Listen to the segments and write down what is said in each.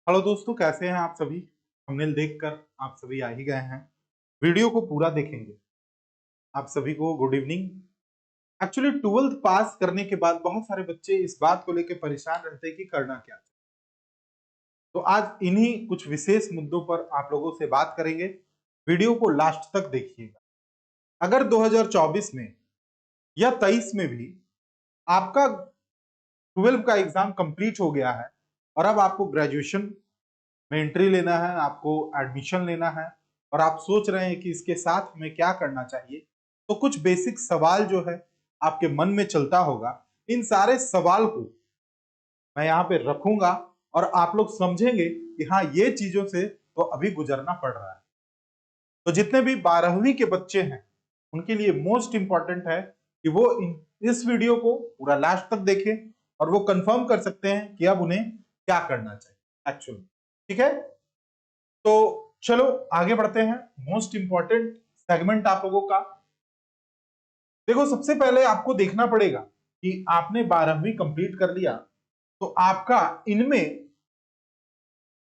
Hello दोस्तों, कैसे हैं आप सभी। थंबनेल देखकर आप सभी आ ही गए हैं। वीडियो को पूरा देखेंगे। आप सभी को गुड इवनिंग। एक्चुअली 12th पास करने के बाद बहुत सारे बच्चे इस बात को लेकर परेशान रहते हैं कि करना क्या है। तो आज इन्हीं कुछ विशेष मुद्दों पर आप लोगों से बात करेंगे। वीडियो को लास्ट तक देखिएगा। अगर 2024 में या 23 में भी आपका 12 का एग्जाम कंप्लीट हो गया है और अब आपको ग्रेजुएशन में एंट्री लेना है, आपको एडमिशन लेना है और आप सोच रहे हैं कि इसके साथ में क्या करना चाहिए, तो कुछ बेसिक सवाल जो है आपके मन में चलता होगा। इन सारे सवाल को मैं यहाँ पे रखूंगा और आप लोग समझेंगे कि हाँ, ये चीजों से तो अभी गुजरना पड़ रहा है। तो जितने भी 12वीं के बच्चे हैं उनके लिए मोस्ट इंपॉर्टेंट है कि वो इस वीडियो को पूरा लास्ट तक देखें और वो कंफर्म कर सकते हैं कि अब उन्हें क्या करना चाहिए एक्चुअली। ठीक है, तो चलो आगे बढ़ते हैं। मोस्ट इंपॉर्टेंट सेगमेंट आप लोगों का देखो, सबसे पहले आपको देखना पड़ेगा कि आपने 12वीं कंप्लीट कर लिया तो आपका इनमें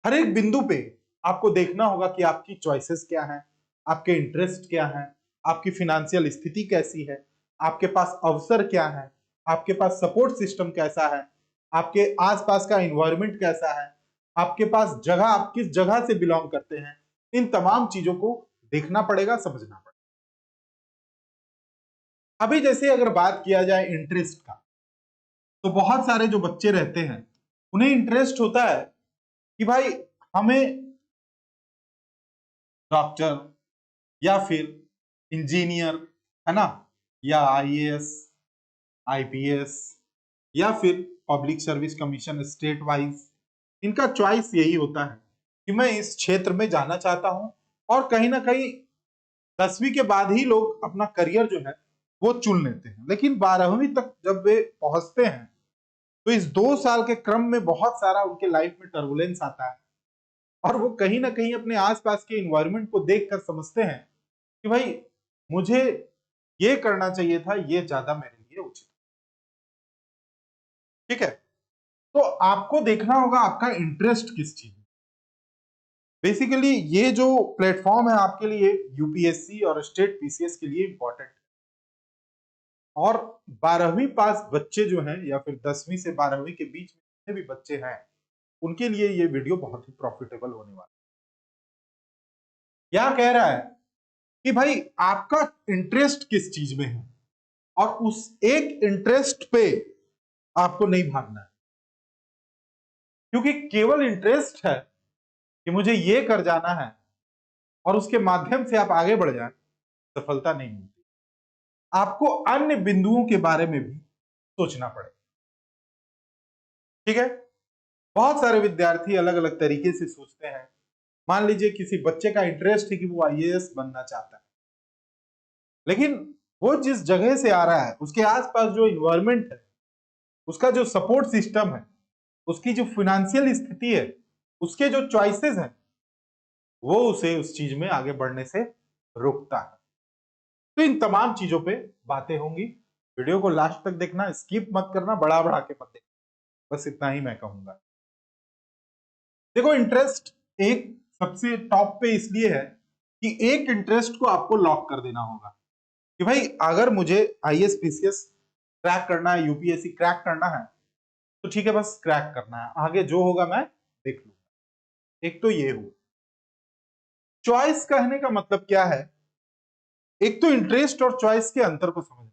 हर एक बिंदु पे आपको देखना होगा कि आपकी चॉइसेस क्या हैं, आपके इंटरेस्ट क्या हैं, आपकी फिनेंशियल स्थिति कैसी है, आपके पास अवसर क्या है, आपके पास सपोर्ट सिस्टम कैसा है, आपके आसपास का एनवायरनमेंट कैसा है, आपके पास जगह, आप किस जगह से बिलोंग करते हैं। इन तमाम चीजों को देखना पड़ेगा, समझना पड़ेगा। अभी जैसे अगर बात किया जाए इंटरेस्ट का, तो बहुत सारे जो बच्चे रहते हैं उन्हें इंटरेस्ट होता है कि भाई हमें डॉक्टर या फिर इंजीनियर, है ना, या आईएएस, आईपीएस, या फिर public service commission state wise, इनका चॉइस यही होता है कि मैं इस क्षेत्र में जाना चाहता हूं। और कहीं ना कहीं 10वीं के बाद ही लोग अपना करियर जो है वो चुन लेते हैं, लेकिन 12वीं तक जब वे पहुंचते हैं तो इस 2 साल के क्रम में बहुत सारा उनके लाइफ में टर्बुलेंस आता है और वो कहीं ना कहीं अपने आसपास के इन्वायरमेंट को देखकर समझते हैं कि भाई मुझे ये करना चाहिए था, ये ज्यादा मेरे लिए उचित। ठीक है, तो आपको देखना होगा आपका इंटरेस्ट किस चीज में। बेसिकली ये जो प्लेटफॉर्म है आपके लिए यूपीएससी और स्टेट पीसीएस के लिए इंपॉर्टेंट है। और 12वीं पास बच्चे जो हैं या फिर 10वीं से 12वीं के बीच में जितने भी बच्चे हैं उनके लिए ये वीडियो बहुत ही प्रॉफिटेबल होने वाला है। क्या कह रहा है कि भाई आपका इंटरेस्ट किस चीज में है और उस एक इंटरेस्ट पे आपको नहीं भागना है, क्योंकि केवल इंटरेस्ट है कि मुझे ये कर जाना है और उसके माध्यम से आप आगे बढ़ जाए, सफलता नहीं मिलती। आपको अन्य बिंदुओं के बारे में भी सोचना पड़ेगा। ठीक है, बहुत सारे विद्यार्थी अलग अलग तरीके से सोचते हैं। मान लीजिए किसी बच्चे का इंटरेस्ट है कि वो आईएएस बनना चाहता है, लेकिन वो जिस जगह से आ रहा है उसके आसपास जो इन्वायरमेंट है, उसका जो सपोर्ट सिस्टम है, उसकी जो फाइनेंशियल स्थिति है, उसके जो चॉइसेस हैं, वो उसे उस चीज में आगे बढ़ने से रोकता है। तो इन तमाम चीजों पे बातें होंगी। वीडियो को लास्ट तक देखना, स्किप मत करना, बड़ा बढ़ा के मत देखना, बस इतना ही मैं कहूंगा। देखो, इंटरेस्ट एक सबसे टॉप पे इसलिए है कि एक इंटरेस्ट को आपको लॉक कर देना होगा कि भाई अगर मुझे आईएएस पीसीएस क्रैक करना है, यूपीएससी क्रैक करना है, तो ठीक है, बस क्रैक करना है, आगे जो होगा मैं देख लूंगा। एक तो ये हुआ। चॉइस कहने का मतलब क्या है? एक तो इंटरेस्ट और चॉइस के अंतर को समझना।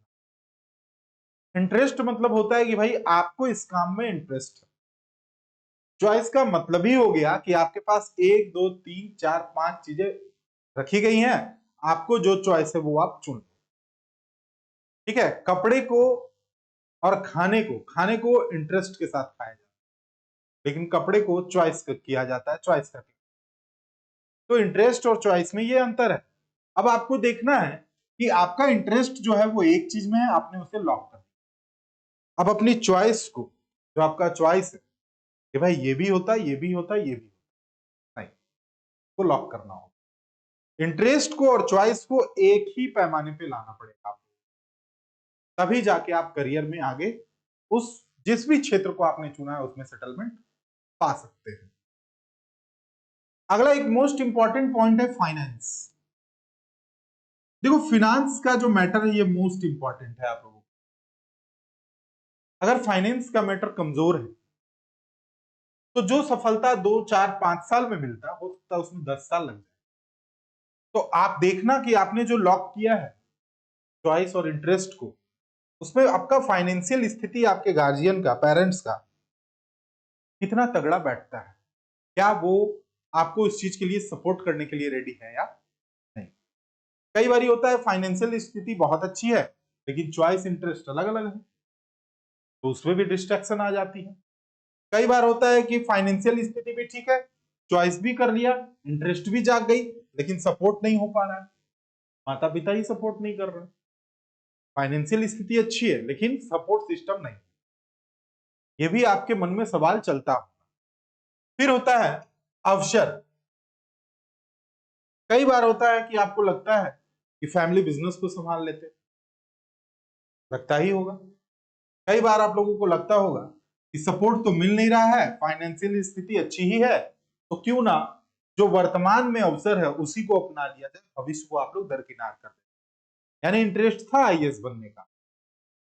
इंटरेस्ट मतलब होता है कि भाई आपको इस काम में इंटरेस्ट है। चॉइस का मतलब ही हो गया कि आपके पास 1 2 3 4 5 चीजें रखी गई हैं, आपको जो चॉइस है वो आप चुन लो। ठीक है, कपड़े को और खाने को इंटरेस्ट के साथ खाया जाता है, लेकिन कपड़े को चॉइस किया जाता है, चॉइस करके। तो इंटरेस्ट और चॉइस में ये अंतर है। अब आपको देखना है कि आपका इंटरेस्ट जो है वो एक चीज में है, आपने उसे लॉक कर दिया। अब अपनी चॉइस को, जो आपका चॉइस है कि भाई ये भी होता है, ये भी होता है, ये भी होता है, नहीं, को लॉक करना होगा। इंटरेस्ट को और चॉइस को एक ही पैमाने पे लाना पड़ेगा आपको, तभी जाके आप करियर में आगे उस जिस भी क्षेत्र को आपने चुना है उसमें सेटलमेंट पा सकते हैं। अगला एक मोस्ट इंपॉर्टेंट पॉइंट है फाइनेंस। देखो फिनांस का जो मैटर है ये मोस्ट इंपॉर्टेंट है आप लोगों को। अगर फाइनेंस का मैटर कमजोर है तो जो सफलता 2 4 5 साल में मिलता है हो सकता है उसमें 10 साल लग जाए। तो आप देखना कि आपने जो लॉक किया है चॉइस और इंटरेस्ट को, उसमें आपका फाइनेंशियल स्थिति आपके गार्जियन का, पेरेंट्स का कितना तगड़ा बैठता है। क्या वो आपको इस चीज के लिए सपोर्ट करने के लिए रेडी है या नहीं। कई बार होता है फाइनेंशियल स्थिति बहुत अच्छी है लेकिन चॉइस इंटरेस्ट अलग अलग है, तो उसमें भी डिस्ट्रैक्शन आ जाती है। कई बार होता है कि फाइनेंशियल स्थिति भी ठीक है, चॉइस भी कर लिया, इंटरेस्ट भी जाग गई, लेकिन सपोर्ट नहीं हो पा रहा है, माता पिता ही सपोर्ट नहीं कर रहे। फाइनेंशियल स्थिति अच्छी है लेकिन सपोर्ट सिस्टम नहीं। ये भी आपके मन में सवाल चलता होगा। फिर होता है अवसर। कई बार होता है कि आपको लगता है कि फैमिली बिजनेस को संभाल लेते, लगता ही होगा। कई बार आप लोगों को लगता होगा कि सपोर्ट तो मिल नहीं रहा है, फाइनेंशियल स्थिति अच्छी ही है, तो क्यों ना जो वर्तमान में अवसर है उसी को अपना लिया जाए, भविष्य को आप लोग दरकिनार कर दें। यानी इंटरेस्ट था आईएएस बनने का,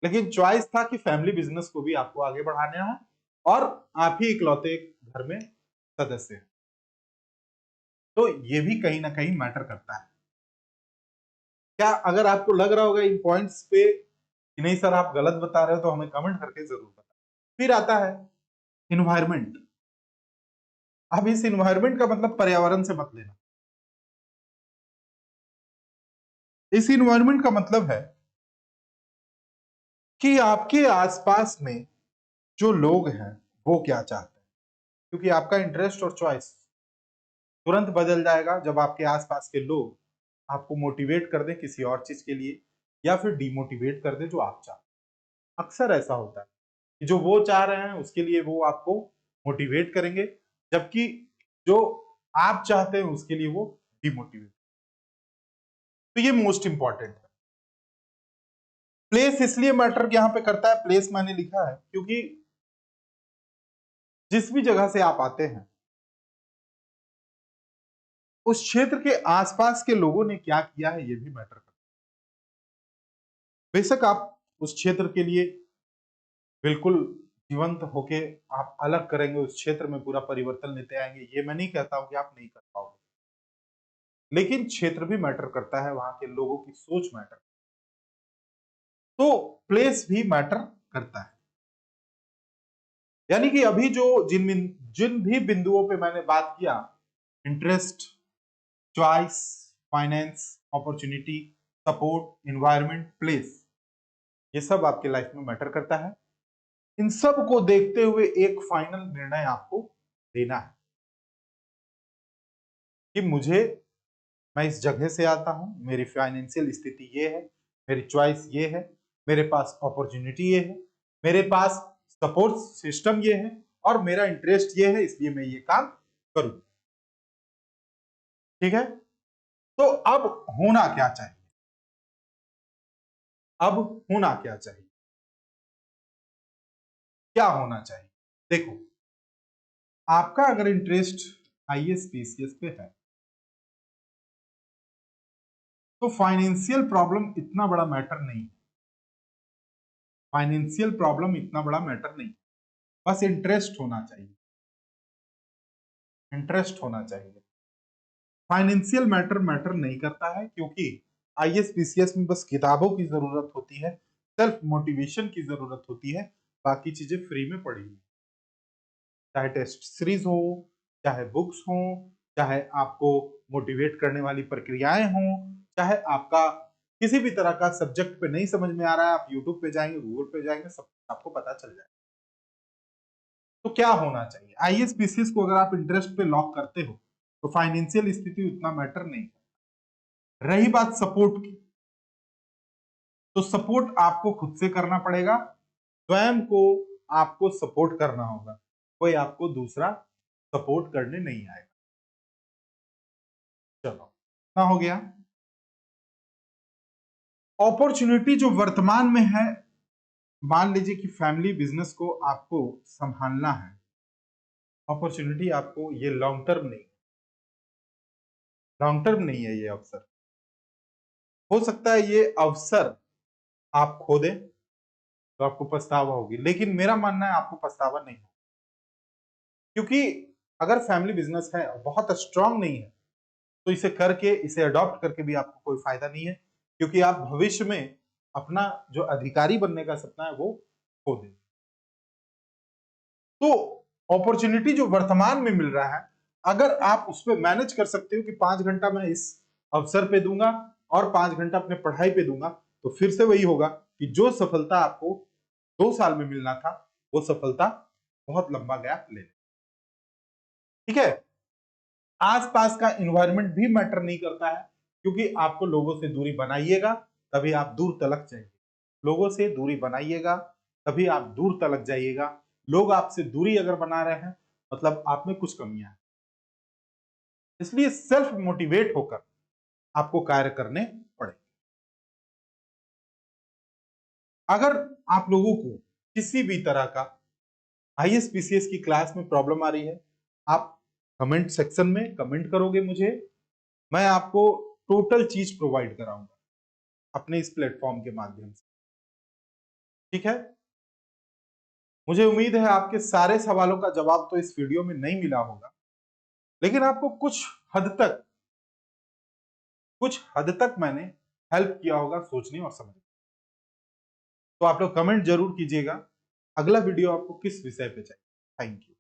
लेकिन चॉइस था कि फैमिली बिजनेस को भी आपको आगे बढ़ाना है और आप ही इकलौते घर में सदस्य हैं। तो ये भी कहीं ना कहीं मैटर करता है। क्या अगर आपको लग रहा होगा इन पॉइंट्स पे कि नहीं सर आप गलत बता रहे हो, तो हमें कमेंट करके जरूर बताएं। फिर आता है इन्वायरमेंट। अब इस इन्वायरमेंट का मतलब पर्यावरण से मत लेना। इस इन्वायरमेंट का मतलब है कि आपके आसपास में जो लोग हैं वो क्या चाहते हैं, क्योंकि आपका इंटरेस्ट और चॉइस तुरंत बदल जाएगा जब आपके आसपास के लोग आपको मोटिवेट कर दें किसी और चीज के लिए या फिर डिमोटिवेट कर दें जो आप चाहते हैं। अक्सर ऐसा होता है कि जो वो चाह रहे हैं उसके लिए वो आपको मोटिवेट करेंगे, जबकि जो आप चाहते हैं उसके लिए वो डिमोटिवेट। तो ये मोस्ट इंपॉर्टेंट है। प्लेस इसलिए मैटर यहां पे करता है, प्लेस मैंने लिखा है क्योंकि जिस भी जगह से आप आते हैं उस क्षेत्र के आसपास के लोगों ने क्या किया है ये भी मैटर करता है। बेशक आप उस क्षेत्र के लिए बिल्कुल जीवंत होके आप अलग करेंगे, उस क्षेत्र में पूरा परिवर्तन लेते आएंगे, ये मैं नहीं कहता हूं कि आप नहीं कर पाओगे, लेकिन क्षेत्र भी मैटर करता है, वहां के लोगों की सोच मैटर, तो प्लेस भी मैटर करता है। यानी कि अभी जो जिन भी बिंदुओं पे मैंने बात किया, interest, choice, finance, opportunity, support, environment, place, ये सब आपके लाइफ में मैटर करता है। इन सब को देखते हुए एक फाइनल निर्णय आपको लेना है कि मैं इस जगह से आता हूं, मेरी फाइनेंशियल स्थिति ये है, मेरी चॉइस ये है, मेरे पास अपॉर्चुनिटी ये है, मेरे पास सपोर्ट सिस्टम ये है और मेरा इंटरेस्ट ये है, इसलिए मैं ये काम करूं। ठीक है, तो अब होना क्या चाहिए? अब होना क्या चाहिए? क्या होना चाहिए? देखो, आपका अगर इंटरेस्ट आईएएस पीसीएस पे है तो फाइनेंशियल प्रॉब्लम इतना बड़ा मैटर नहीं। फाइनेंशियल प्रॉब्लम इतना बड़ा मैटर नहीं, बस इंटरेस्ट होना चाहिए। इंटरेस्ट होना चाहिए। फाइनेंशियल मैटर नहीं करता है, क्योंकि आईएएस पीसीएस में बस किताबों की जरूरत होती है, सेल्फ मोटिवेशन की जरूरत होती है, बाकी चीजें फ्री में पड़ी हुई, चाहे टेस्ट सीरीज हो, चाहे बुक्स हो, चाहे आपको मोटिवेट करने वाली प्रक्रियाएं हो, चाहे आपका किसी भी तरह का सब्जेक्ट पे नहीं समझ में आ रहा है, आप यूट्यूब पे जाएंगे, गूगल पे जाएंगे, सब आपको पता चल जाएगा। तो क्या होना चाहिए? आईएएस पीसीएस को अगर आप इंटरेस्ट पे लॉक करते हो तो फाइनेंशियल स्थिति उतना मैटर नहीं। रही बात सपोर्ट की, तो सपोर्ट आपको खुद से करना पड़ेगा, स्वयं को आपको सपोर्ट करना होगा, कोई आपको दूसरा सपोर्ट करने नहीं आएगा। चलो, ना हो गया। अपॉर्चुनिटी जो वर्तमान में है, मान लीजिए कि फैमिली बिजनेस को आपको संभालना है, अपॉर्चुनिटी आपको ये लॉन्ग टर्म नहीं, लॉन्ग टर्म नहीं है ये अवसर। हो सकता है ये अवसर आप खो दें तो आपको पछतावा होगी, लेकिन मेरा मानना है आपको पछतावा नहीं होगा, क्योंकि अगर फैमिली बिजनेस है और बहुत स्ट्रांग नहीं है तो इसे करके, इसे अडॉप्ट करके भी आपको कोई फायदा नहीं है, क्योंकि आप भविष्य में अपना जो अधिकारी बनने का सपना है वो खो देंगे। तो अपॉर्चुनिटी जो वर्तमान में मिल रहा है, अगर आप उस पर मैनेज कर सकते हो कि 5 घंटा मैं इस अवसर पे दूंगा और 5 घंटा अपने पढ़ाई पे दूंगा, तो फिर से वही होगा कि जो सफलता आपको 2 साल में मिलना था वो सफलता बहुत लंबा गैप ले। ठीक है, आसपास का इन्वायरमेंट भी मैटर नहीं करता है, क्योंकि आपको लोगों से दूरी बनाइएगा तभी आप दूर तलक जाएंगे। लोगों से दूरी बनाइएगा तभी आप दूर तलक जाइएगा। लोग आपसे दूरी अगर बना रहे हैं मतलब आप में कुछ कमियां हैं। इसलिए सेल्फ मोटिवेट होकर आपको कार्य करने पड़े। अगर आप लोगों को किसी भी तरह का आईएएस पीसीएस की क्लास में प्रॉब्लम आ रही है, आप कमेंट सेक्शन में कमेंट करोगे मुझे, मैं आपको टोटल चीज प्रोवाइड कराऊंगा अपने इस प्लेटफॉर्म के माध्यम से। ठीक है, मुझे उम्मीद है आपके सारे सवालों का जवाब तो इस वीडियो में नहीं मिला होगा, लेकिन आपको कुछ हद तक मैंने हेल्प किया होगा सोचने और समझने। तो आप लोग कमेंट जरूर कीजिएगा अगला वीडियो आपको किस विषय पे चाहिए। Thank you.